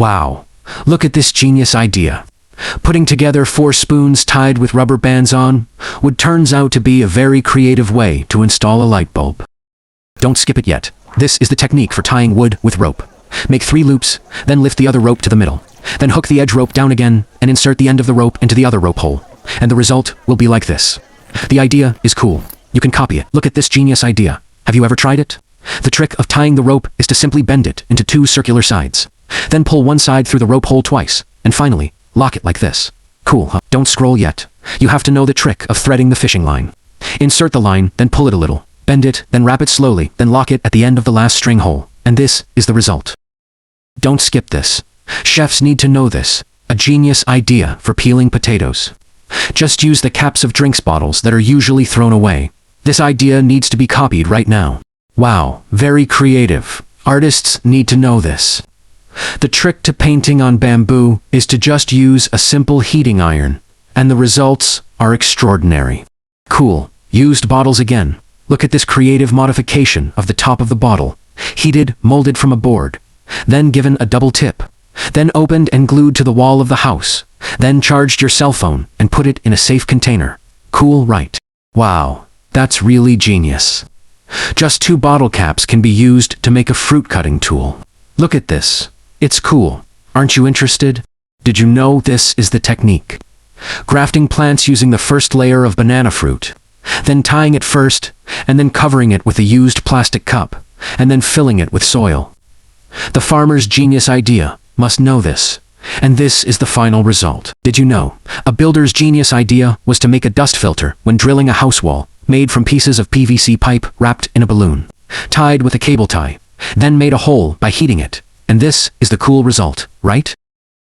Wow, look at this genius idea. Putting together 4 spoons tied with rubber bands on would turns out to be a very creative way to install a light bulb. Don't skip it yet. This is the technique for tying wood with rope. Make 3 loops, then lift the other rope to the middle. Then hook the edge rope down again and insert the end of the rope into the other rope hole. And the result will be like this. The idea is cool. You can copy it. Look at this genius idea. Have you ever tried it? The trick of tying the rope is to simply bend it into 2 circular sides. Then pull one side through the rope hole twice. And finally, lock it like this. Cool, huh? Don't scroll yet. You have to know the trick of threading the fishing line. Insert the line, then pull it a little. Bend it, then wrap it slowly, then lock it at the end of the last string hole. And this is the result. Don't skip this. Chefs need to know this. A genius idea for peeling potatoes. Just use the caps of drinks bottles that are usually thrown away. This idea needs to be copied right now. Wow, very creative. Artists need to know this. The trick to painting on bamboo is to just use a simple heating iron, and the results are extraordinary. Cool. Used bottles again. Look at this creative modification of the top of the bottle. Heated, molded from a board. Then given a double tip. Then opened and glued to the wall of the house. Then charged your cell phone and put it in a safe container. Cool, right? Wow, that's really genius. Just 2 bottle caps can be used to make a fruit cutting tool. Look at this. It's cool. Aren't you interested? Did you know this is the technique? Grafting plants using the first layer of banana fruit, then tying it first, and then covering it with a used plastic cup, and then filling it with soil. The farmer's genius idea must know this, and this is the final result. Did you know? A builder's genius idea was to make a dust filter when drilling a house wall, made from pieces of PVC pipe wrapped in a balloon, tied with a cable tie, then made a hole by heating it. And this is the cool result, right?